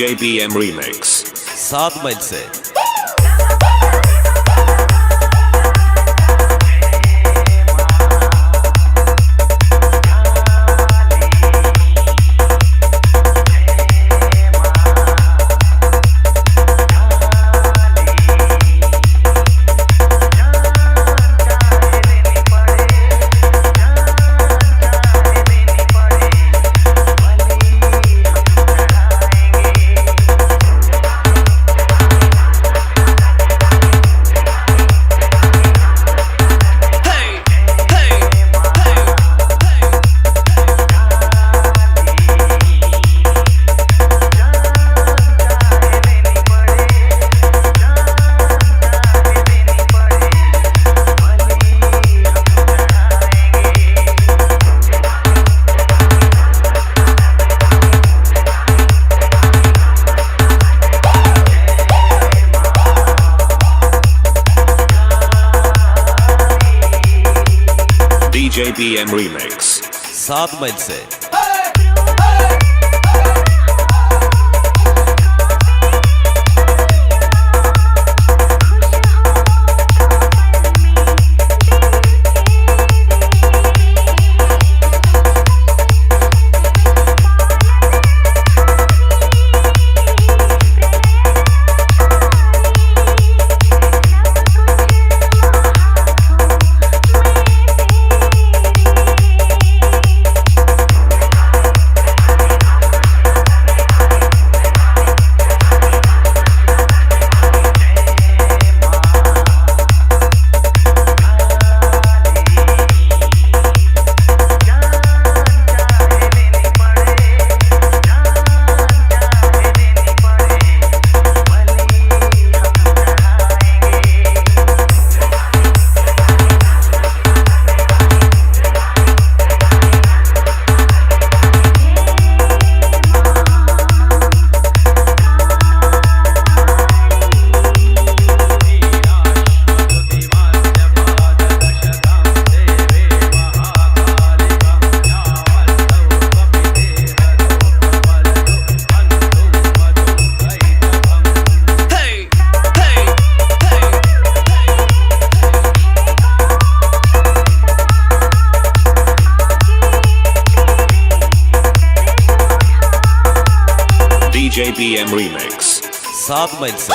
DJ BM Remix 7 मील से DJ BM Remix 7 मील से DJ BM Remix 7 मील से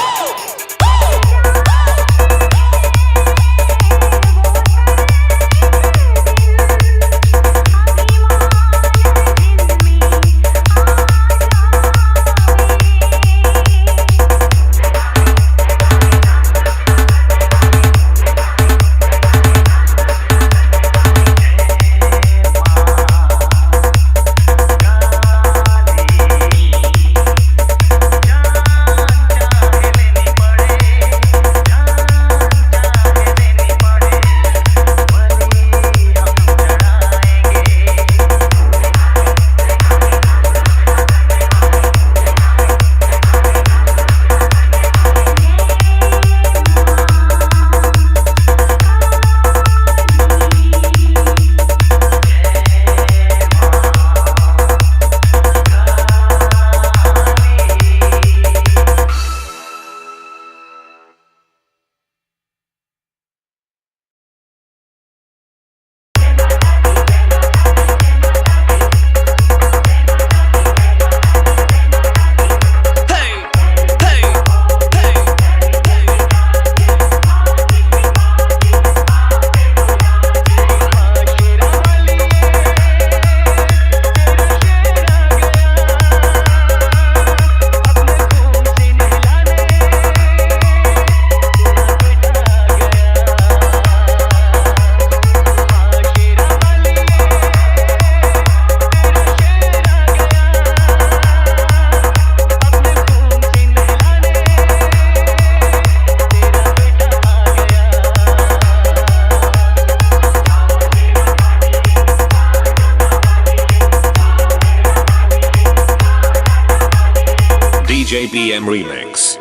DJ BM Remix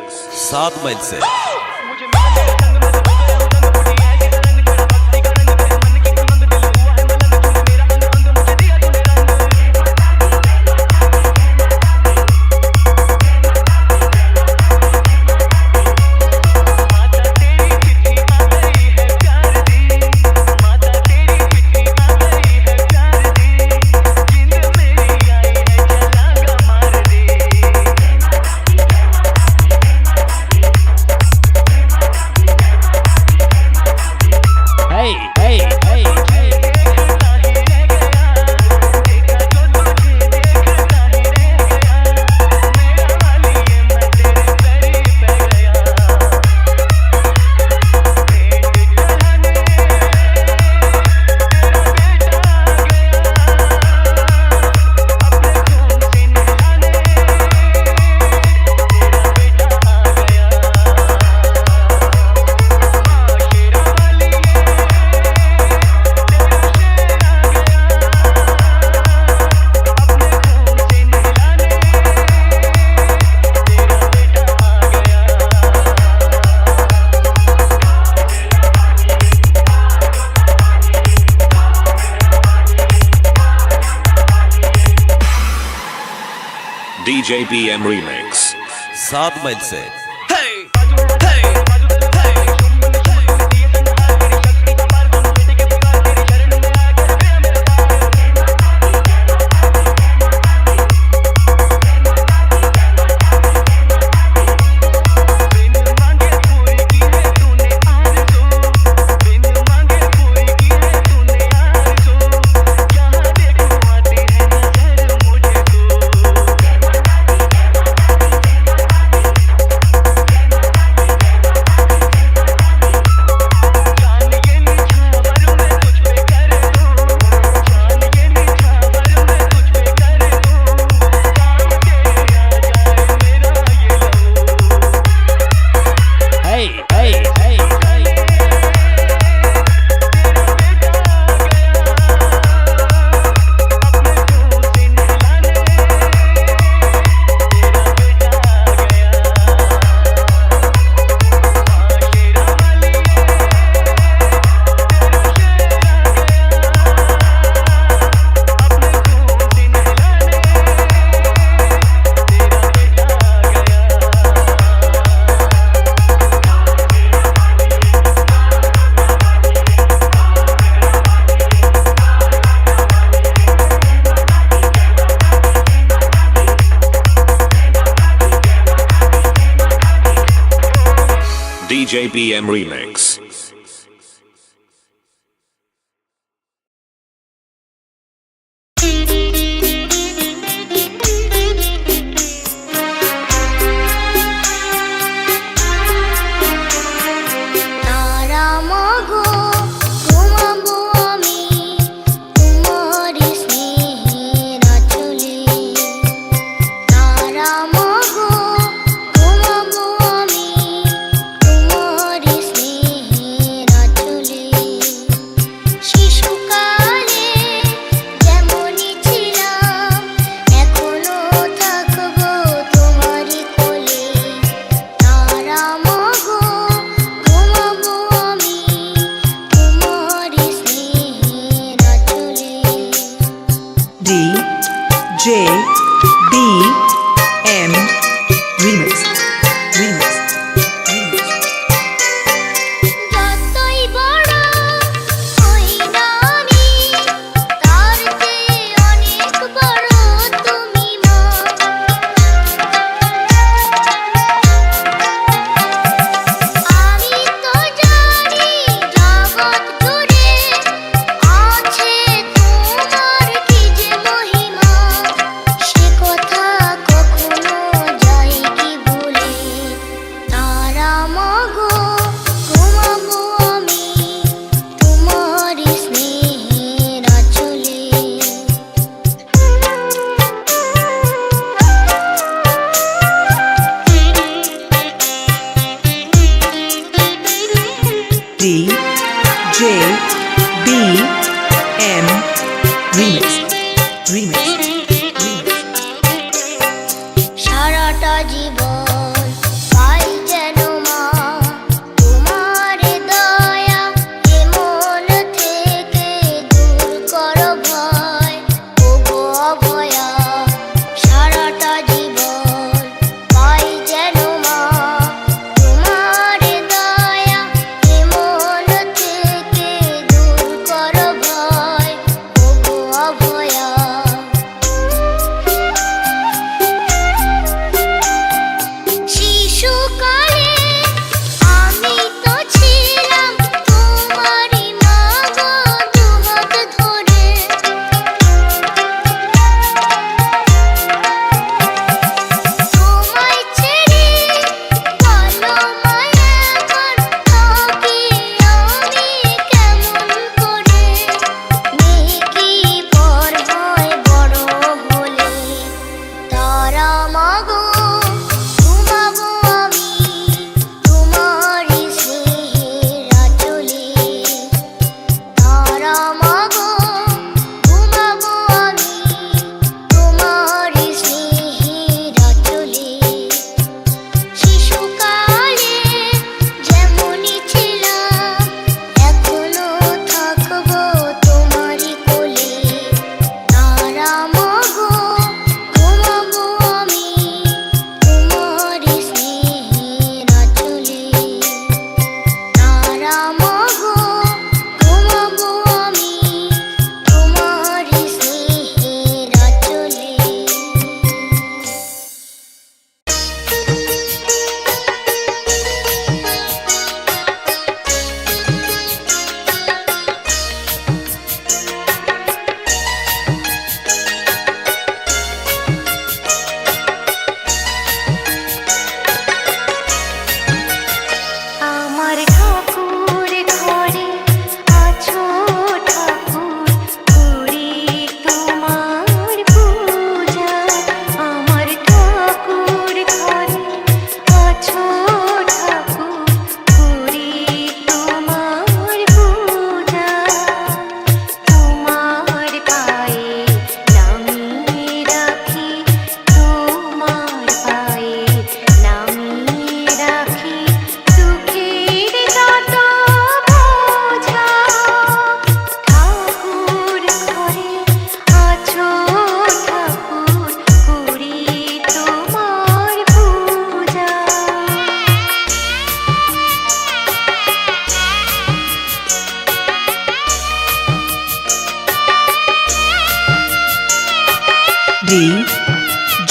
7 मील से DJ BM Remix. 7 माइल से DJ BM Remix.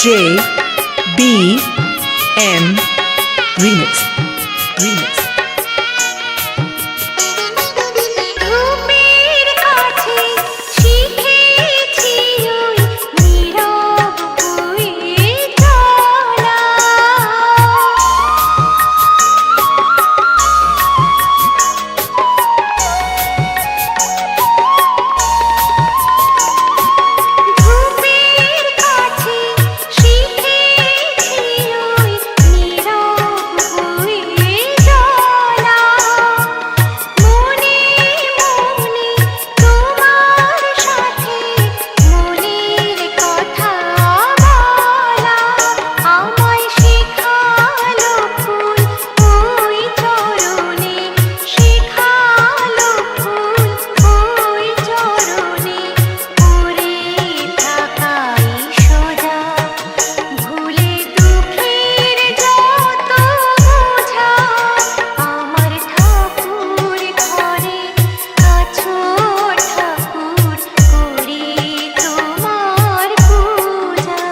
B M Remix. ধূপের কাছে শিখেছি ওই নীরব হয়ে চলা ধূপের কাছে শিখেছি ওই নীরব হয়ে চলা মনে মনে তোমার সাথে মনের কথা বলা আমায় শেখালো ফুল ওই চরণে শেখালো ফুল ওই চরণে পড়ে থাকাই সোজা ভুলে দুঃখের যত বোঝা আমার ঠাকুর ঘরে আছো ঠাকুর করি তোমার পূজা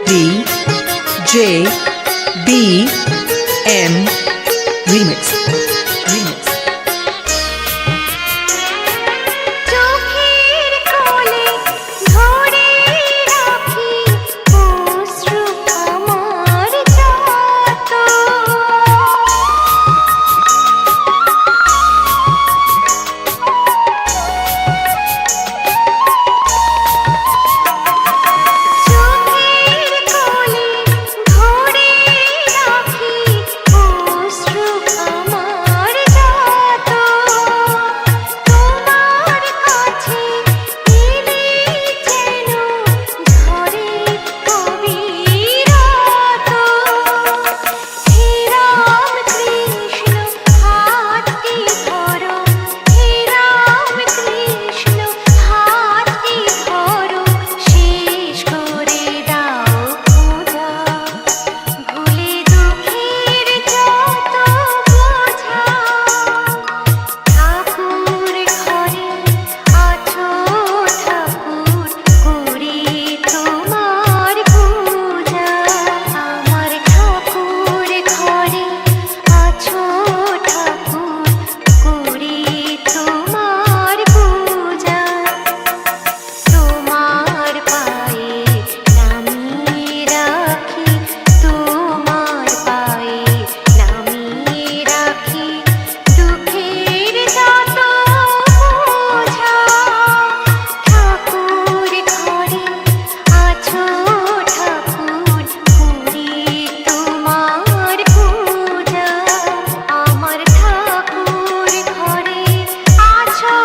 D J B M Remix. চোখের কোলে ধরে রাখি অশ্রু আমার যত চোখের কোলে ধরে রাখি অশ্রু আমার যত তোমার কাছে এলে যেন ঝরে কবিরত হে রাম কৃষ্ণ হাতটি ধরো হে রাম কৃষ্ণ হাতটি ধরো শেষ করে দাও পূজা ভুলে দুঃখের যত বোঝা ঠাকুর ঘরে আছো ঠাকুর করি তোমার পূজা আমার ঠাকুর ঘরে আছো ঠাকুর করি তোমার পূজা তোমার পায়ে নামিয়ে রাখি তোমার পায়ে নামিয়ে রাখি দুঃখের যত বোঝা ঠাকুর ঘরে আছো ঠাকুর করি তোমার পূজা আমার ঠাকুর ঘরে আছো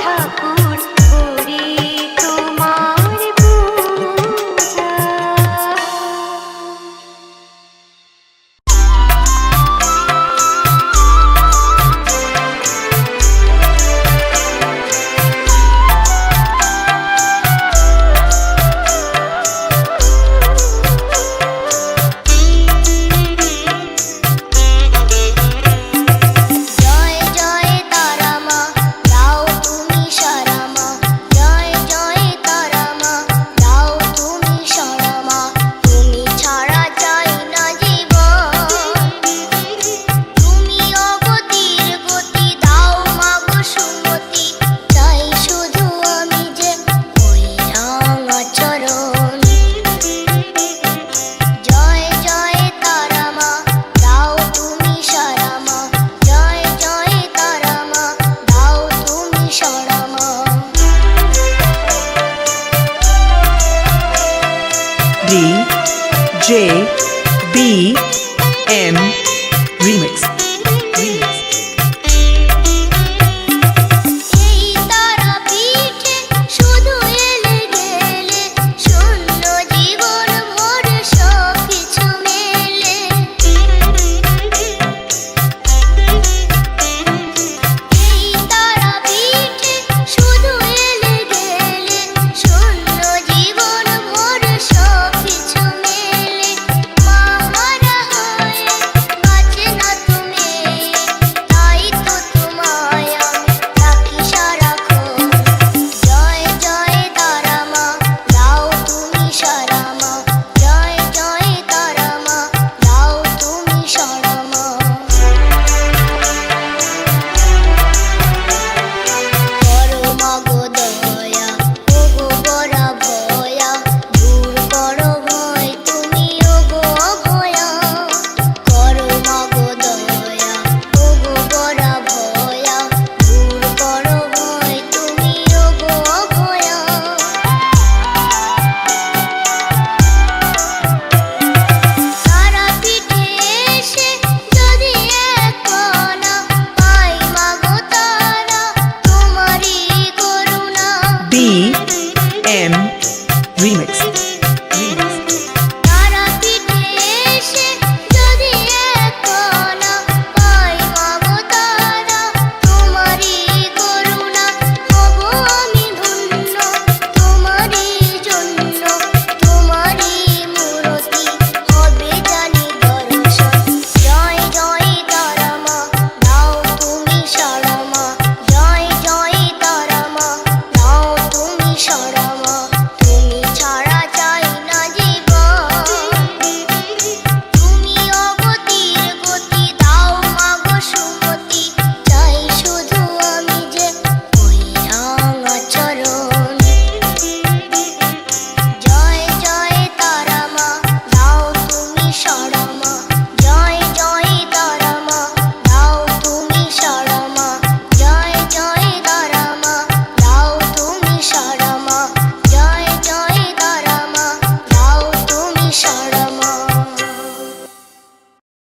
ঠাকুর করি তোমার পূজা জয় জয় তারা মা দাও তুমি সারা মা জয় জয় তারা মা দাও তুমি সারা মা তুমি ছাড়া চাই না জীবন তুমি অগতির গতি দাও মা গো সুমতি চাই শুধু আমি যে ওই রাঙা চরণ জয় জয় তারা মা দাও তুমি সারা মা জয় জয় তারা মা দাও তুমি সারা মা D J B M Remix.